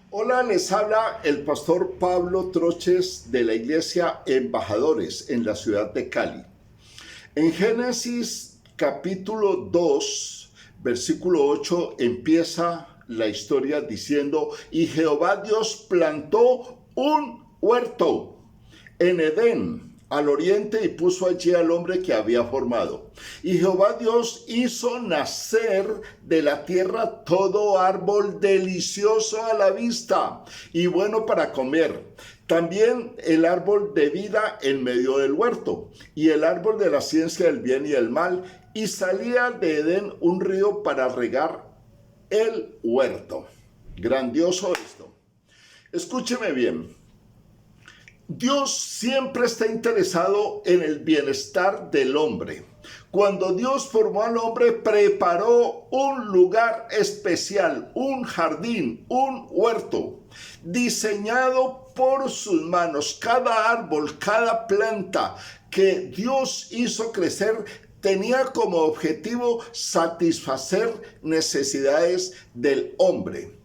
Hola, les habla el pastor Pablo Troches de la iglesia Embajadores en la ciudad de Cali. En Génesis capítulo 2, versículo 8 empieza la historia diciendo: y Jehová Dios plantó un huerto en Edén, al oriente, y puso allí al hombre que había formado. Y Jehová Dios hizo nacer de la tierra todo árbol delicioso a la vista y bueno para comer. También el árbol de vida en medio del huerto, y el árbol de la ciencia del bien y el mal, y salía de Edén un río para regar el huerto. Grandioso esto. Escúcheme bien. Dios siempre está interesado en el bienestar del hombre. Cuando Dios formó al hombre, preparó un lugar especial, un jardín, un huerto, diseñado por sus manos. Cada árbol, cada planta que Dios hizo crecer tenía como objetivo satisfacer necesidades del hombre.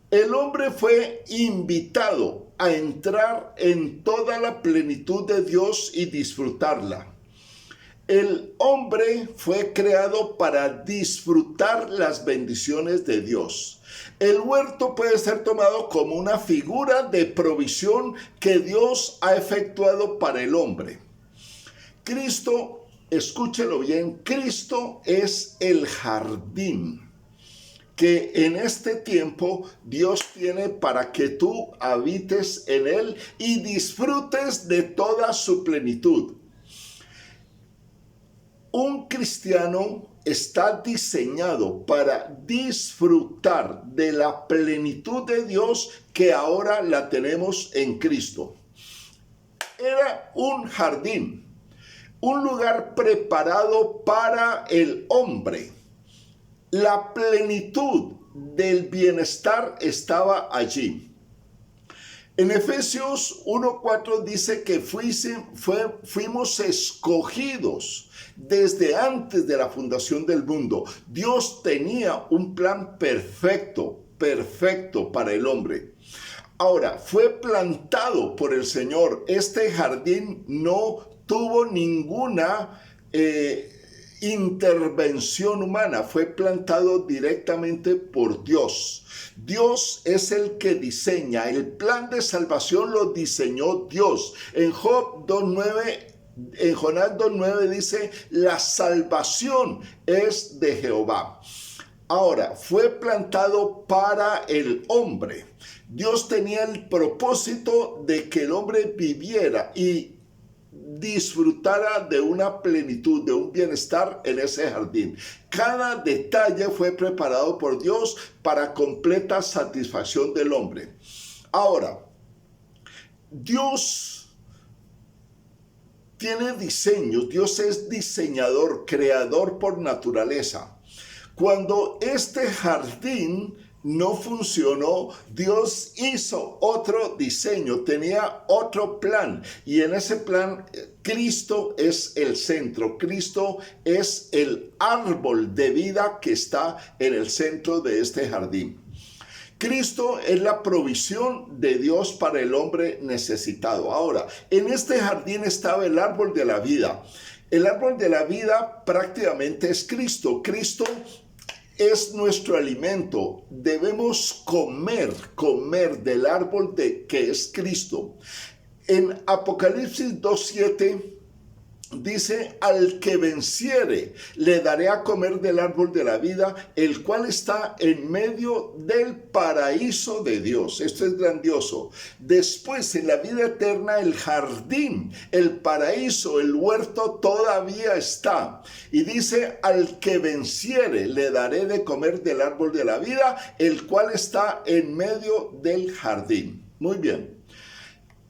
El hombre fue invitado a entrar en toda la plenitud de Dios y disfrutarla. El hombre fue creado para disfrutar las bendiciones de Dios. El huerto puede ser tomado como una figura de provisión que Dios ha efectuado para el hombre. Cristo, escúchelo bien, Cristo es el jardín que en este tiempo Dios tiene para que tú habites en él y disfrutes de toda su plenitud. Un cristiano está diseñado para disfrutar de la plenitud de Dios que ahora la tenemos en Cristo. Era un jardín, un lugar preparado para el hombre. La plenitud del bienestar estaba allí. En Efesios 1:4 dice que fuimos escogidos desde antes de la fundación del mundo. Dios tenía un plan perfecto para el hombre. Ahora, fue plantado por el Señor. Este jardín no tuvo ninguna intervención humana, fue plantado directamente por Dios. Dios es el que diseña. El plan de salvación lo diseñó Dios. En Jonás 2:9 dice: la salvación es de Jehová. Ahora, fue plantado para el hombre. Dios tenía el propósito de que el hombre viviera y disfrutara de una plenitud, de un bienestar en ese jardín. Cada detalle fue preparado por Dios para completa satisfacción del hombre. Ahora, Dios tiene diseños, Dios es diseñador, creador por naturaleza. Cuando este jardín no funcionó, Dios hizo otro diseño, tenía otro plan, y en ese plan Cristo es el centro. Cristo es el árbol de vida que está en el centro de este jardín. Cristo es la provisión de Dios para el hombre necesitado. Ahora, en este jardín estaba el árbol de la vida. El árbol de la vida prácticamente es Cristo. Cristo es nuestro alimento. Debemos comer del árbol que es Cristo. En Apocalipsis 2:7 dice: al que venciere le daré a comer del árbol de la vida, el cual está en medio del paraíso de Dios. Esto es grandioso. Después, en la vida eterna, el jardín, el paraíso, el huerto todavía está. Y dice: al que venciere le daré de comer del árbol de la vida, el cual está en medio del jardín. Muy bien.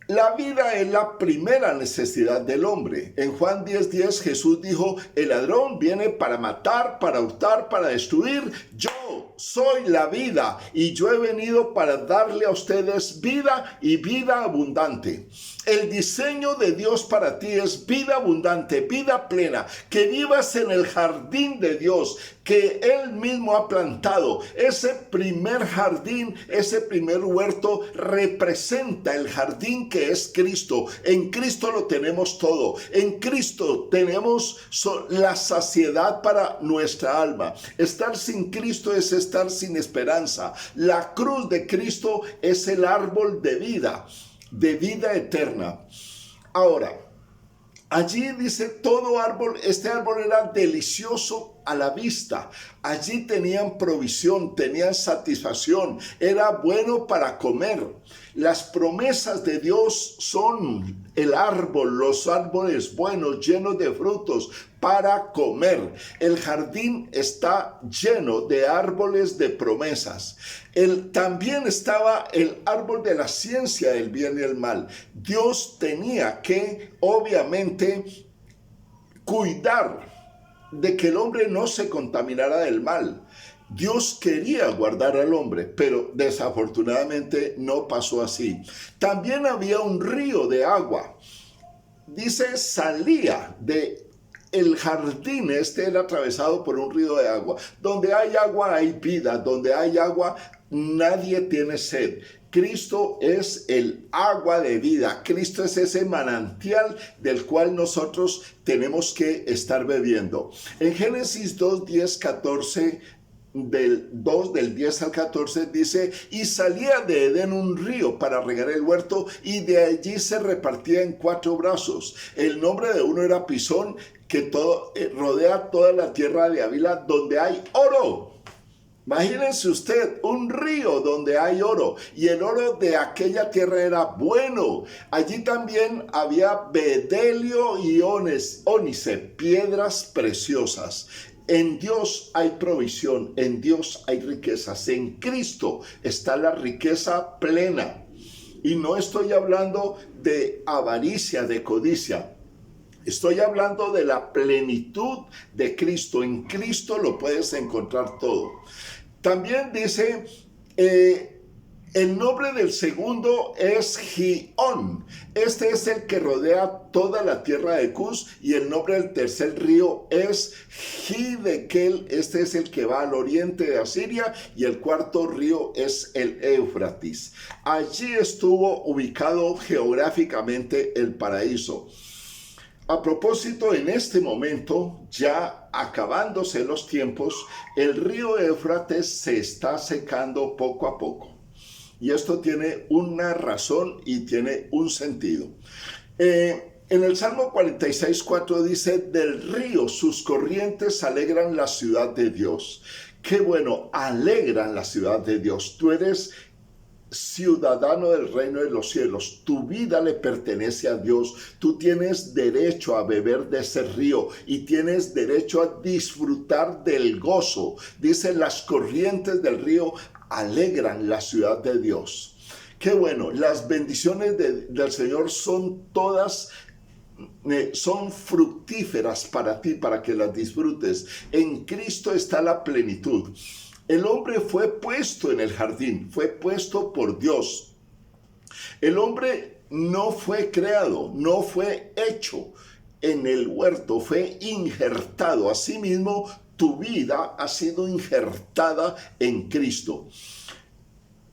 La vida es la primera necesidad del hombre. En Juan 10:10 Jesús dijo: el ladrón viene para matar, para hurtar, para destruir. Yo soy la vida y yo he venido para darle a ustedes vida y vida abundante. El diseño de Dios para ti es vida abundante, vida plena, que vivas en el jardín de Dios que Él mismo ha plantado. Ese primer jardín, ese primer huerto representa el jardín que es Cristo. En Cristo lo tenemos todo. En Cristo tenemos la saciedad para nuestra alma. Estar sin Cristo es estar sin esperanza. La cruz de Cristo es el árbol de vida eterna. Ahora, allí dice todo árbol, este árbol era delicioso a la vista. Allí tenían provisión, tenían satisfacción, era bueno para comer. Las promesas de Dios son el árbol, los árboles buenos, llenos de frutos para comer. El jardín está lleno de árboles de promesas. También estaba el árbol de la ciencia del bien y el mal. Dios tenía que, obviamente, cuidar de que el hombre no se contaminara del mal. Dios quería guardar al hombre, pero desafortunadamente no pasó así. También había un río de agua. Dice, salía de el jardín, era atravesado por un río de agua. Donde hay agua hay vida, donde hay agua nadie tiene sed. Cristo es el agua de vida. Cristo es ese manantial del cual nosotros tenemos que estar bebiendo. En Génesis 2, 10, 14, del 10 al 14 dice, y salía de Edén un río para regar el huerto, y de allí se repartía en 4 brazos. El nombre de uno era Pisón, que rodea toda la tierra de Havila, donde hay oro. Imagínense usted, un río donde hay oro, y el oro de aquella tierra era bueno. Allí también había bedelio y ónice, piedras preciosas. En Dios hay provisión, en Dios hay riquezas, en Cristo está la riqueza plena. Y no estoy hablando de avaricia, de codicia. Estoy hablando de la plenitud de Cristo. En Cristo lo puedes encontrar todo. También dice, el nombre del segundo es Gihón. Este es el que rodea toda la tierra de Cus. Y el nombre del tercer río es Gidekel. Este es el que va al oriente de Asiria. Y el cuarto río es el Éufrates. Allí estuvo ubicado geográficamente el paraíso. A propósito, en este momento, ya acabándose los tiempos, el río Éufrates se está secando poco a poco. Y esto tiene una razón y tiene un sentido. En el Salmo 46:4 dice, del río sus corrientes alegran la ciudad de Dios. Qué bueno, alegran la ciudad de Dios. Tú eres ciudadano del reino de los cielos, tu vida le pertenece a Dios, tú tienes derecho a beber de ese río y tienes derecho a disfrutar del gozo. Dice, las corrientes del río alegran la ciudad de Dios. Qué bueno, las bendiciones del Señor son todas son fructíferas para ti, para que las disfrutes. En Cristo está la plenitud. El hombre fue puesto en el jardín, fue puesto por Dios. El hombre no fue creado, no fue hecho en el huerto, fue injertado. Asimismo, tu vida ha sido injertada en Cristo.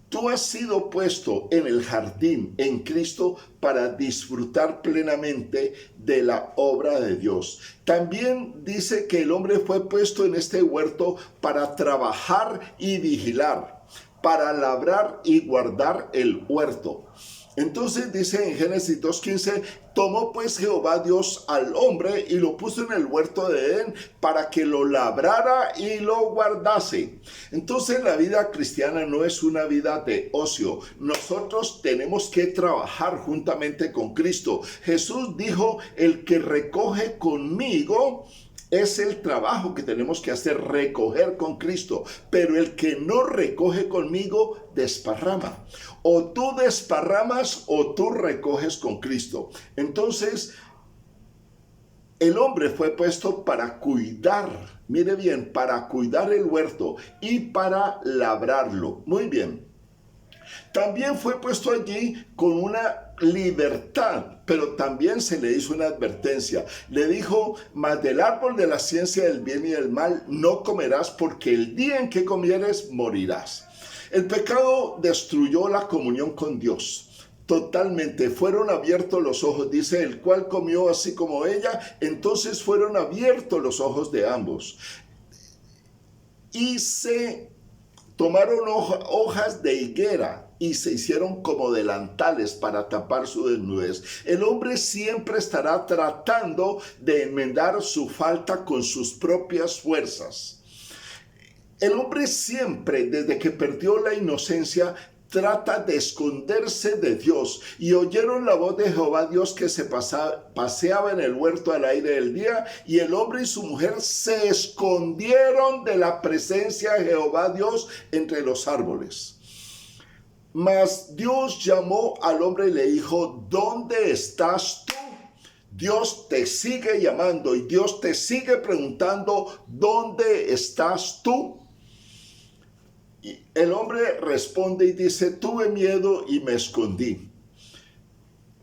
Tú has sido puesto en el jardín, en Cristo, para disfrutar plenamente de la obra de Dios. También dice que el hombre fue puesto en este huerto para trabajar y vigilar, para labrar y guardar el huerto. Entonces dice en Génesis 2:15, tomó pues Jehová Dios al hombre y lo puso en el huerto de Edén para que lo labrara y lo guardase. Entonces la vida cristiana no es una vida de ocio. Nosotros tenemos que trabajar juntamente con Cristo. Jesús dijo, el que recoge conmigo, es el trabajo que tenemos que hacer, recoger con Cristo. Pero el que no recoge conmigo, desparrama. O tú desparramas o tú recoges con Cristo. Entonces, el hombre fue puesto para cuidar Mire bien, para cuidar el huerto y para labrarlo. Muy bien. También fue puesto allí con una libertad, pero también se le hizo una advertencia. Le dijo, mas del árbol de la ciencia del bien y del mal no comerás, porque el día en que comieres morirás. El pecado destruyó la comunión con Dios. Totalmente, fueron abiertos los ojos, dice, el cual comió así como ella, entonces fueron abiertos los ojos de ambos. Y se tomaron hojas de higuera y se hicieron como delantales para tapar su desnudez. El hombre siempre estará tratando de enmendar su falta con sus propias fuerzas. El hombre siempre, desde que perdió la inocencia, trata de esconderse de Dios. Y oyeron la voz de Jehová Dios que se paseaba en el huerto al aire del día, y el hombre y su mujer se escondieron de la presencia de Jehová Dios entre los árboles. Mas Dios llamó al hombre y le dijo, ¿dónde estás tú? Dios te sigue llamando y Dios te preguntando, ¿dónde estás tú? Y el hombre responde y dice, tuve miedo y me escondí.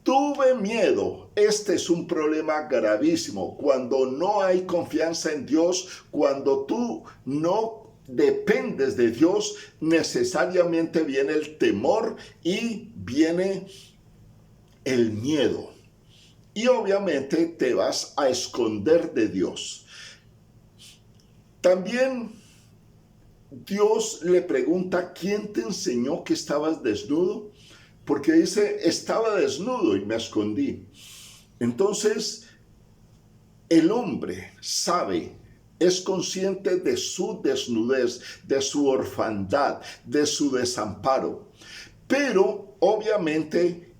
Tuve miedo. Este es un problema gravísimo. Cuando no hay confianza en Dios, cuando tú no dependes de Dios, necesariamente viene el temor y viene el miedo. Y obviamente te vas a esconder de Dios. También Dios le pregunta, ¿quién te enseñó que estabas desnudo? Porque dice, estaba desnudo y me escondí. Entonces, el hombre sabe, es consciente de su desnudez, de su orfandad, de su desamparo. Pero, obviamente,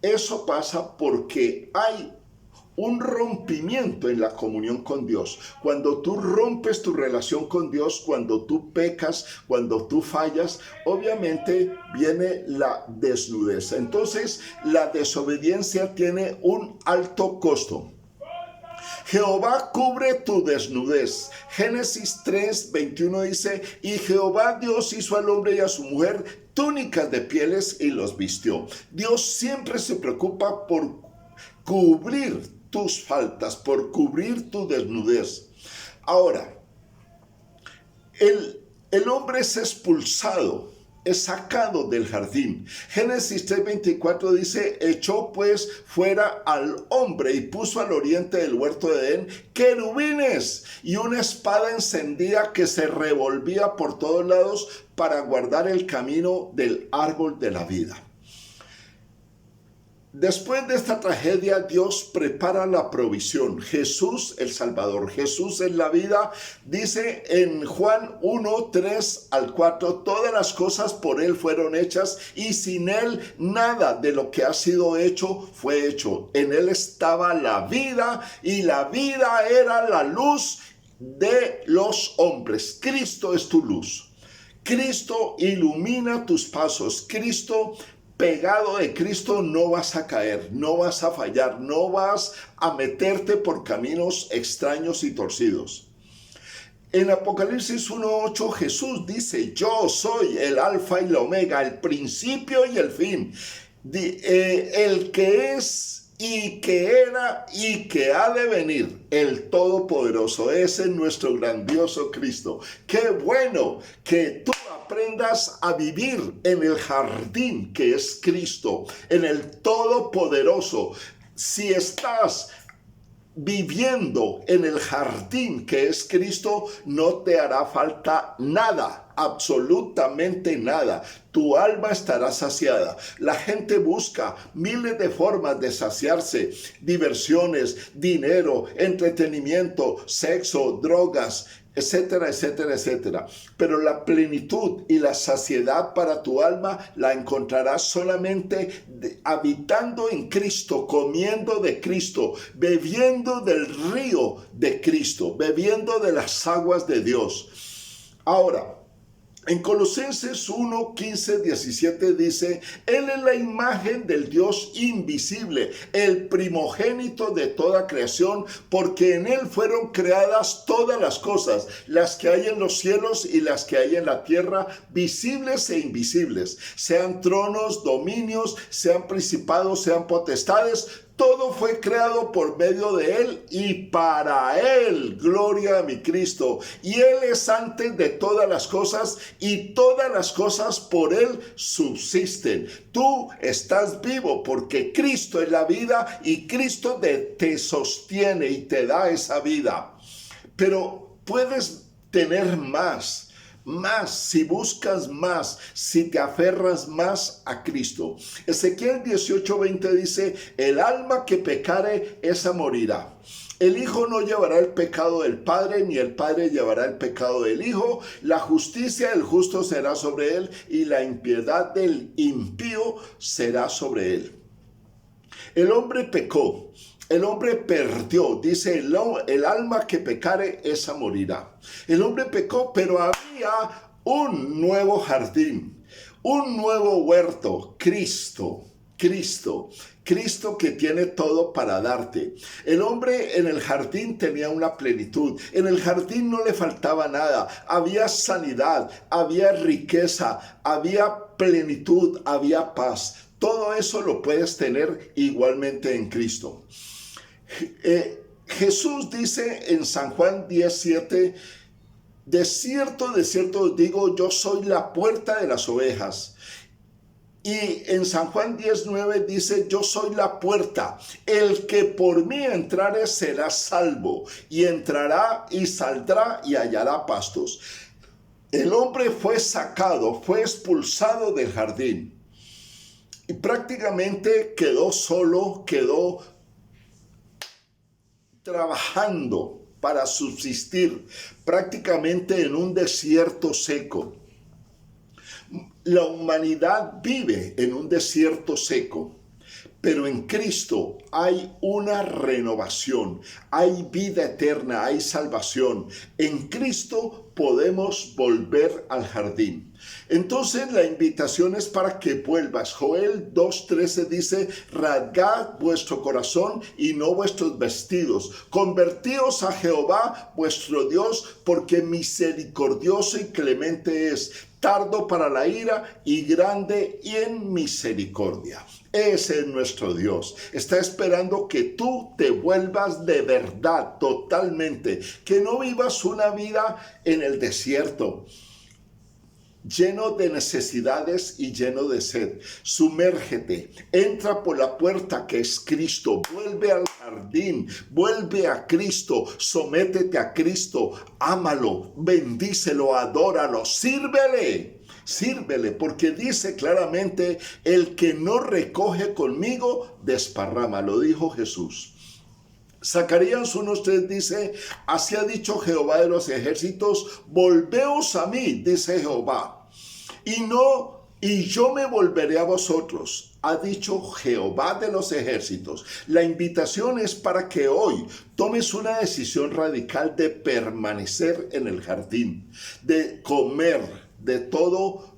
eso pasa porque hay un rompimiento en la comunión con Dios. Cuando tú rompes tu relación con Dios, cuando tú pecas, cuando tú fallas, obviamente viene la desnudez. Entonces, la desobediencia tiene un alto costo. Jehová cubre tu desnudez. Génesis 3:21 dice, y Jehová Dios hizo al hombre y a su mujer túnicas de pieles y los vistió. Dios siempre se preocupa por cubrir tus faltas, por cubrir tu desnudez. Ahora, el hombre es expulsado, es sacado del jardín. Génesis 3:24 dice, echó pues fuera al hombre y puso al oriente del huerto de Edén querubines y una espada encendida que se revolvía por todos lados para guardar el camino del árbol de la vida. Después de esta tragedia, Dios prepara la provisión. Jesús, el Salvador, Jesús es la vida. Dice en Juan 1:3-4, todas las cosas por Él fueron hechas y sin Él nada de lo que ha sido hecho fue hecho. En Él estaba la vida y la vida era la luz de los hombres. Cristo es tu luz. Cristo ilumina tus pasos. Pegado de Cristo no vas a caer, no vas a fallar, no vas a meterte por caminos extraños y torcidos. En Apocalipsis 1:8 Jesús dice, yo soy el alfa y la omega, el principio y el fin, el que es y que era y que ha de venir, el Todopoderoso. Ese es nuestro grandioso Cristo. Qué bueno que tú aprendas a vivir en el jardín que es Cristo, en el Todopoderoso. Si estás viviendo en el jardín que es Cristo, no te hará falta nada, absolutamente nada. Tu alma estará saciada. La gente busca miles de formas de saciarse: diversiones, dinero, entretenimiento, sexo, drogas, etcétera, etcétera, etcétera. Pero la plenitud y la saciedad para tu alma la encontrarás solamente habitando en Cristo, comiendo de Cristo, bebiendo del río de Cristo, bebiendo de las aguas de Dios. Ahora, En Colosenses 1, 15, 17 dice, Él es la imagen del Dios invisible, el primogénito de toda creación, porque en Él fueron creadas todas las cosas, las que hay en los cielos y las que hay en la tierra, visibles e invisibles, sean tronos, dominios, sean principados, sean potestades. Todo fue creado por medio de Él y para Él, gloria a mi Cristo. Y Él es antes de todas las cosas y todas las cosas por Él subsisten. Tú estás vivo porque Cristo es la vida y Cristo te sostiene y te da esa vida. Pero puedes tener más, si buscas más, si te aferras más a Cristo. Ezequiel 18:20 dice, el alma que pecare, esa morirá. El Hijo no llevará el pecado del Padre, ni el Padre llevará el pecado del Hijo. La justicia del justo será sobre él, y la impiedad del impío será sobre él. El hombre pecó. El hombre perdió, dice el alma que pecare, esa morirá. El hombre pecó, pero había un nuevo jardín, un nuevo huerto, Cristo que tiene todo para darte. El hombre en el jardín tenía una plenitud. En el jardín no le faltaba nada. Había sanidad, había riqueza, había plenitud, había paz. Todo eso lo puedes tener igualmente en Cristo. Jesús dice en San Juan 17, de cierto os digo, yo soy la puerta de las ovejas. Y en San Juan 19 dice, yo soy la puerta, el que por mí entrare será salvo, y entrará y saldrá y hallará pastos. El hombre fue sacado, fue expulsado del jardín, y prácticamente quedó solo, quedó trabajando para subsistir, prácticamente en un desierto seco. La humanidad vive en un desierto seco, pero en Cristo hay una renovación, hay vida eterna, hay salvación. En Cristo podemos volver al jardín. Entonces la invitación es para que vuelvas. Joel 2:13 dice, rasgad vuestro corazón y no vuestros vestidos. Convertíos a Jehová vuestro Dios, porque misericordioso y clemente es, tardo para la ira y grande en misericordia. Ese es nuestro Dios. Está esperando que tú te vuelvas de verdad, totalmente. Que no vivas una vida en el desierto, lleno de necesidades y lleno de sed. Sumérgete, entra por la puerta que es Cristo, vuelve al jardín, vuelve a Cristo, sométete a Cristo, ámalo, bendícelo, adóralo, sírvele, porque dice claramente, el que no recoge conmigo, desparrama, lo dijo Jesús. Zacarías 1:3 dice, así ha dicho Jehová de los ejércitos, volveos a mí, dice Jehová, y yo me volveré a vosotros, ha dicho Jehová de los ejércitos. La invitación es para que hoy tomes una decisión radical de permanecer en el jardín, de comer de todo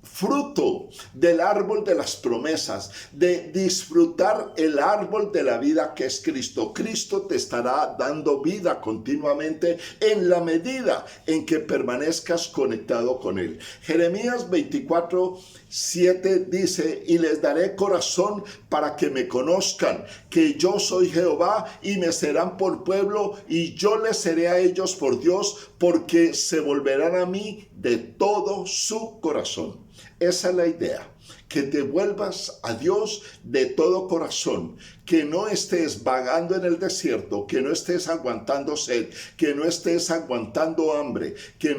fruto del árbol de las promesas, de disfrutar el árbol de la vida que es Cristo. Cristo te estará dando vida continuamente en la medida en que permanezcas conectado con Él. Jeremías 24:7 dice, y les daré corazón para que me conozcan, que yo soy Jehová, y me serán por pueblo, y yo les seré a ellos por Dios, porque se volverán a mí de todo su corazón. Esa es la idea, que te vuelvas a Dios de todo corazón, que no estés vagando en el desierto, que no estés aguantando sed, que no estés aguantando hambre, que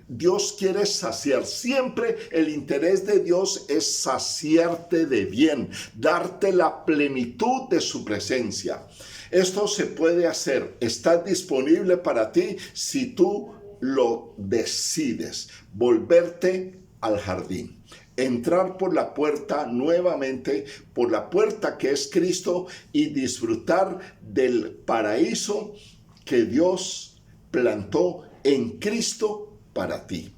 Dios quiere saciar. Siempre el interés de Dios es saciarte de bien, darte la plenitud de su presencia. Esto se puede hacer, está disponible para ti si tú lo decides, volverte al jardín, entrar por la puerta nuevamente, por la puerta que es Cristo, y disfrutar del paraíso que Dios plantó en Cristo para ti.